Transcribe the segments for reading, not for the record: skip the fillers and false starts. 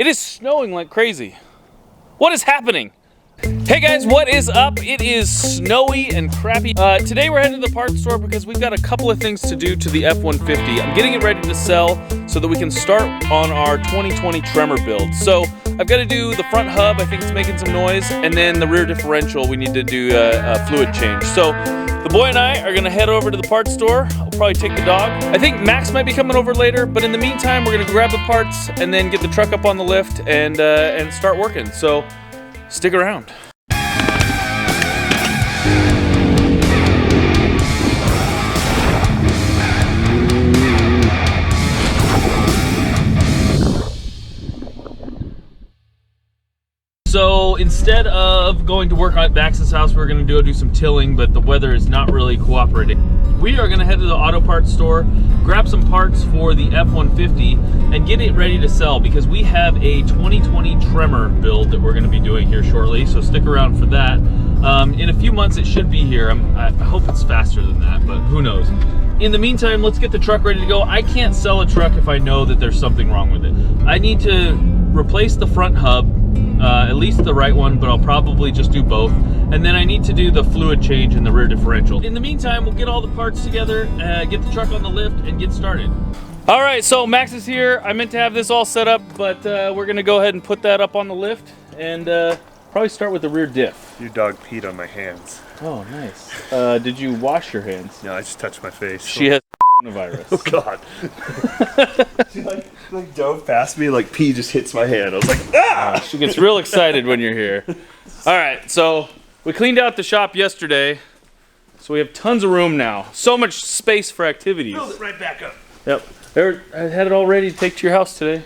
is snowing like crazy. What is happening? Hey guys, what is up? It is snowy and crappy. Today we're heading to the parts store because we've got a couple of things to do to the F-150. I'm getting it ready to sell so that we can start on our 2020 Tremor build. So I've got to do the front hub, I think it's making some noise, and then the rear differential, we need to do a fluid change. So the boy and I are gonna head over to the parts store. I'll probably take the dog. I think Max might be coming over later, but in the meantime, we're gonna grab the parts and then get the truck up on the lift and start working. So stick around. So instead of going to work at Max's house, we're gonna do some tilling, but the weather is not really cooperating. We are gonna head to the auto parts store, grab some parts for the F-150, and get it ready to sell because we have a 2020 Tremor build that we're gonna be doing here shortly, so stick around for that. In a few months it should be here. I hope it's faster than that, but who knows. In the meantime, let's get the truck ready to go. I can't sell a truck if I know that there's something wrong with it. I need to replace the front hub, at least the right one, but I'll probably just do both. And then I need to do the fluid change in the rear differential. In the meantime, we'll get all the parts together, get the truck on the lift, and get started. All right, so Max is here. I meant to have this all set up, but we're gonna go ahead and put that up on the lift and probably start with the rear diff. Your dog peed on my hands. Oh, nice. Did you wash your hands? No, I just touched my face. She has coronavirus. Oh God. She like dove past me, like pee just hits my hand. I was like, ah! She gets real excited when you're here. All right, so we cleaned out the shop yesterday, so we have tons of room now. So much space for activities. Build it right back up. Yep. I had it all ready to take to your house today.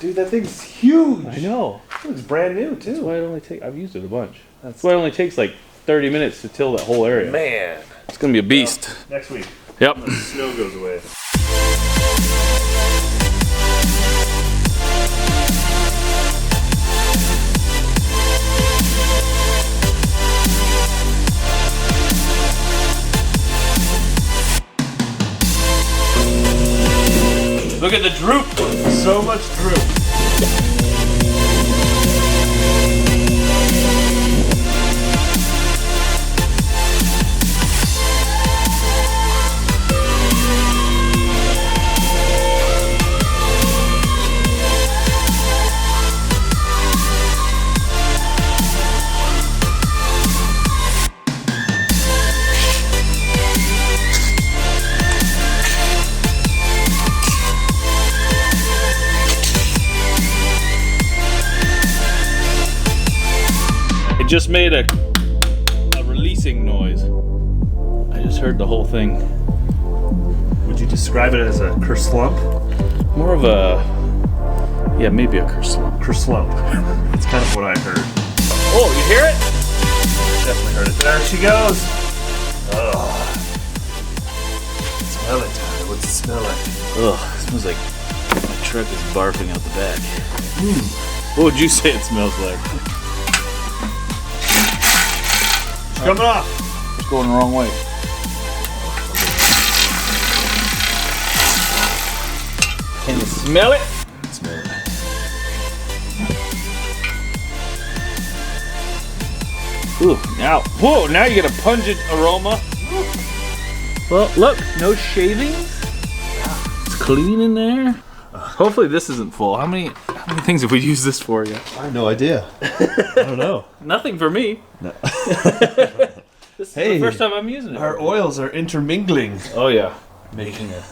Dude, that thing's huge. I know. It's brand new too. That's why it only takes. I've used it a bunch. That's why it only takes like 30 minutes to till that whole area. Man. It's gonna be a beast. Well, next week. Yep. When the snow goes away. Look at the droop. So much droop. Just made a releasing noise. I just heard the whole thing. Would you describe it as a kerslump? More of a, yeah, maybe a kerslump. Kerslump. That's kind of what I heard. Oh, you hear it? Definitely heard it. There she goes. Ugh. Smell it, Tyler. What's it smell like? Ugh, it smells like my truck is barfing out the back. What would you say it smells like? Coming off. It's going the wrong way. Can you smell it? Smell it. Ooh, whoa, now you get a pungent aroma. Well, look, no shavings. It's clean in there. Hopefully this isn't full. How many things have we used this for yet? I have no idea. I don't know. Nothing for me. No. This is the first time I'm using it. Our oils are intermingling. Oh yeah. Making a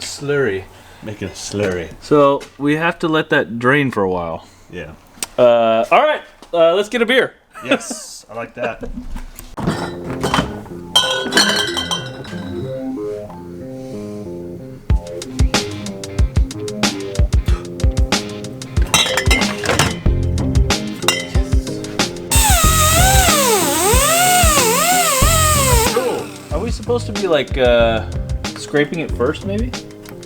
slurry. Making a slurry. So we have to let that drain for a while. Yeah. All right, let's get a beer. Yes, I like that. Supposed to be like scraping it first, maybe?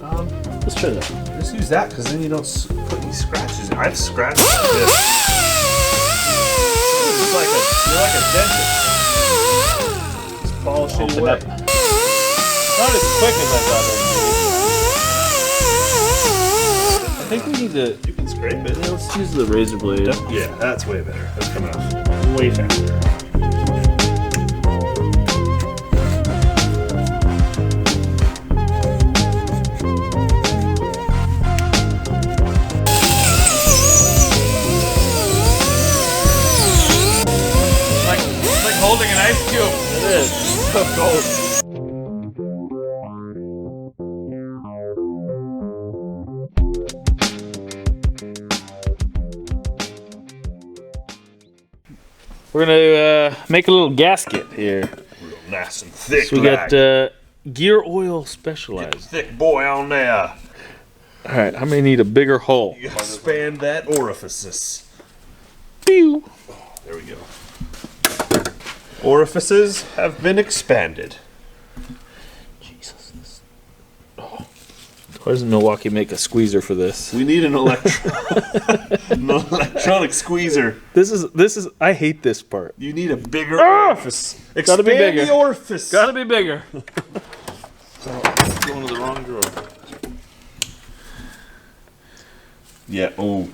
Let's try that. Just use that because then you don't put any scratches in. I've scratched this. It's like you're like a dentist. Just polish it away. Not as quick as I thought it would be. I think we need to. You can scrape it. Yeah, let's use the razor blade. Yeah, that's way better. That's coming off way faster. It's like holding an ice cube. It is. So cold. We're gonna make a little gasket here. Real nice and thick. So we got gear oil specialized. Thick boy on there. All right, I'm gonna need a bigger hole. You expand that orifices. Pew. There we go. Orifices have been expanded. Jesus. Why doesn't Milwaukee make a squeezer for this? We need an electronic squeezer. This is. I hate this part. You need a bigger orifice. Gotta be bigger. The orifice. Gotta be bigger. Going to the wrong drawer. Yeah. Oh.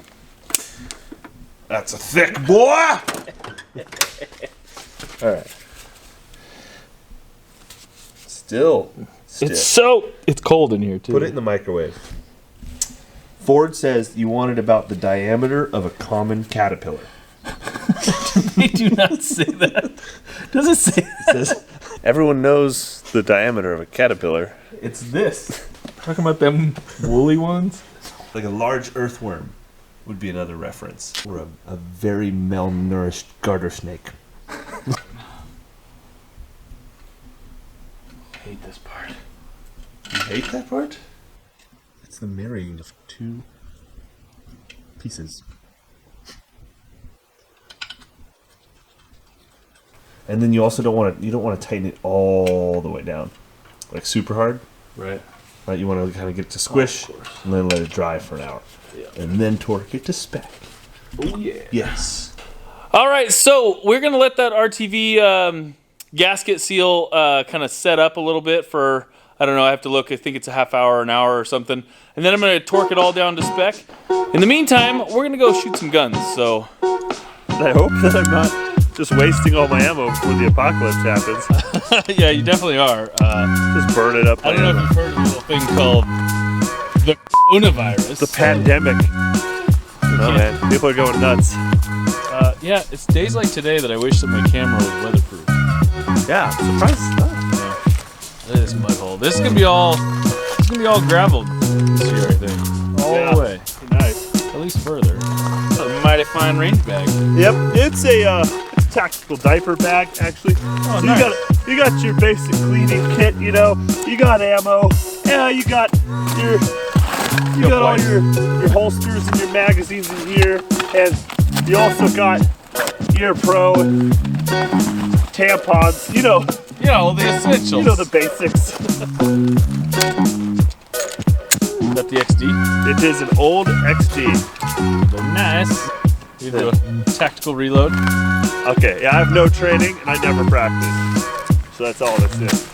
That's a thick boy. All right. Still. It's cold in here too. Put it in the microwave. Ford says you want it about the diameter of a common caterpillar. They do not say that. Does it say that? It says, everyone knows the diameter of a caterpillar. It's this. Talking about them woolly ones. Like a large earthworm would be another reference. Or a very malnourished garter snake. I hate this part. You hate that part? It's the marrying of two pieces. And then you also don't want to tighten it all the way down, like super hard. Right. Right. You want to kind of get it to squish, and then let it dry for an hour, and then torque it to spec. Oh yeah. Yes. All right, so we're gonna let that RTV gasket seal kind of set up a little bit for, I don't know, I have to look, I think it's a half hour, an hour or something. And then I'm gonna torque it all down to spec. In the meantime, we're gonna go shoot some guns, so. I hope that I'm not just wasting all my ammo before the apocalypse happens. Yeah, you definitely are. Just burn it up. I don't know if you've heard of a little thing called the coronavirus. The pandemic. Oh man, people are going nuts. Yeah, it's days like today that I wish that my camera was weatherproof. Yeah, I'm surprised. Look at this mud hole. This is gonna be all gravel this year, I think. All the way. Nice. At least further. That's a mighty fine range bag. Yep, it's a tactical diaper bag actually. Oh, so nice. you got your basic cleaning kit, you know. You got ammo. Yeah, you got all your holsters and your magazines in here, and you also got Gear Pro, tampons, you know. Yeah, all the essentials. You know the basics. Is that the XD? It is an old XD. Very nice. You do a tactical reload. Okay, yeah, I have no training and I never practice. So that's all this is.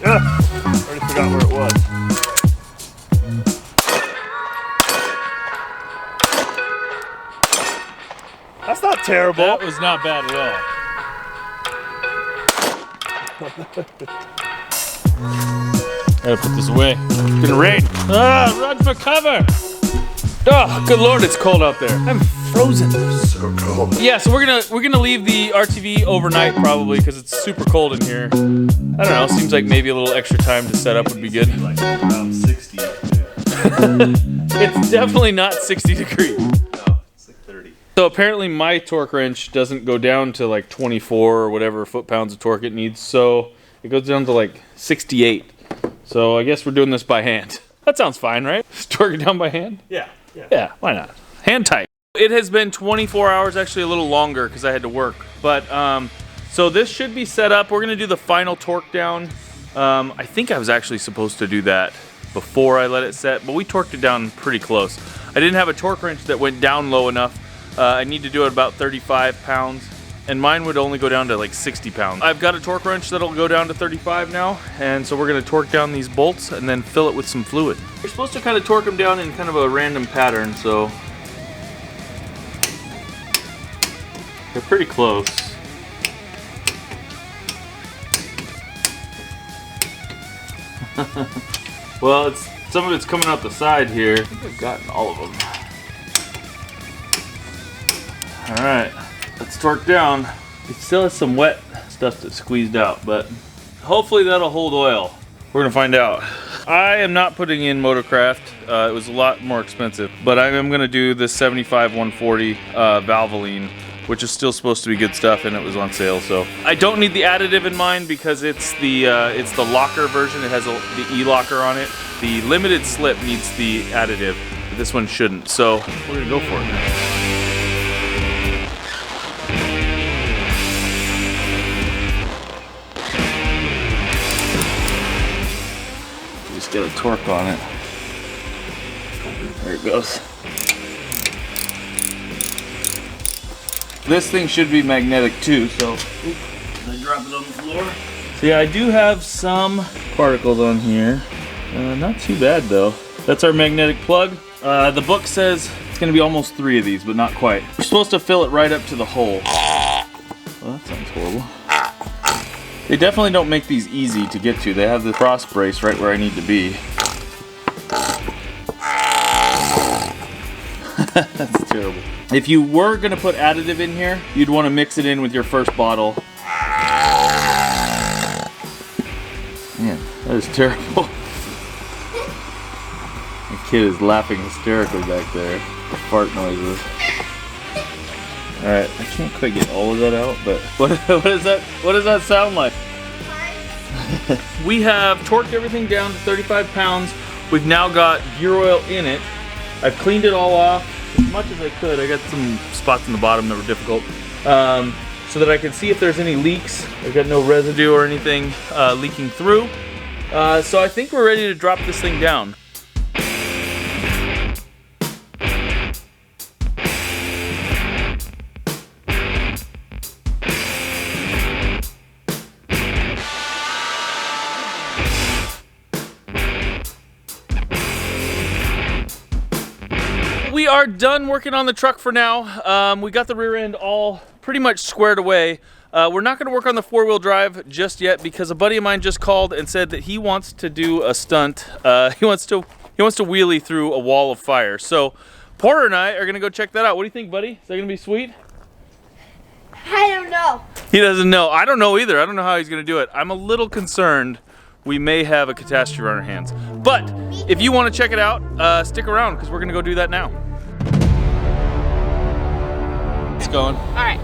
Already forgot where it was. That's not terrible. That was not bad at all. Gotta put this away. It's gonna rain. Ah, run for cover! Oh, good lord, it's cold out there. I'm frozen. So cold. Yeah, so we're gonna leave the RTV overnight probably because it's super cold in here. I don't know. Seems like maybe a little extra time to set up would be good. Like around 60. It's definitely not 60 degrees. No, it's like 30. So apparently my torque wrench doesn't go down to like 24 or whatever foot-pounds of torque it needs. So it goes down to like 68. So I guess we're doing this by hand. That sounds fine, right? Just torque it down by hand? Yeah. Yeah, why not? Hand tight. It has been 24 hours, actually a little longer because I had to work. But so this should be set up. We're gonna do the final torque down. I think I was actually supposed to do that before I let it set, but we torqued it down pretty close. I didn't have a torque wrench that went down low enough. I need to do it about 35 pounds. and mine would only go down to like 60 pounds. I've got a torque wrench that'll go down to 35 now, and so we're gonna torque down these bolts and then fill it with some fluid. You're supposed to kind of torque them down in kind of a random pattern, so they're pretty close. Well, some of it's coming out the side here. I think I've gotten all of them. All right, let's torque down. It still has some wet stuff that's squeezed out, but hopefully that'll hold oil. We're gonna find out. I am not putting in Motorcraft. It was a lot more expensive, but I am gonna do the 75-140 Valvoline, which is still supposed to be good stuff, and it was on sale. So I don't need the additive in mine because it's the locker version. It has the E-locker on it. The limited slip needs the additive, but this one shouldn't. So we're gonna go for it now. Just get a torque on it. There it goes. This thing should be magnetic too, so I drop it on the floor. So yeah, I do have some particles on here. Not too bad though. That's our magnetic plug. The book says it's gonna be almost 3 of these, but not quite. We're supposed to fill it right up to the hole. Well, that sounds horrible. They definitely don't make these easy to get to. They have the cross brace right where I need to be. That's terrible. If you were gonna put additive in here, you'd wanna mix it in with your first bottle. Man, that is terrible. The kid is laughing hysterically back there. The fart noises. Alright, I can't quite get all of that out, but what does that sound like? We have torqued everything down to 35 pounds. We've now got gear oil in it. I've cleaned it all off as much as I could. I got some spots in the bottom that were difficult, so that I can see if there's any leaks. I've got no residue or anything leaking through. So I think we're ready to drop this thing down. We are done working on the truck for now. We got the rear end all pretty much squared away. We're not going to work on the 4-wheel drive just yet because a buddy of mine just called and said that he wants to do a stunt. He wants to wheelie through a wall of fire. So Porter and I are going to go check that out. What do you think, buddy? Is that going to be sweet? I don't know. He doesn't know. I don't know either. I don't know how he's going to do it. I'm a little concerned we may have a catastrophe on our hands. But if you want to check it out, stick around because we're going to go do that now. It's going. All right.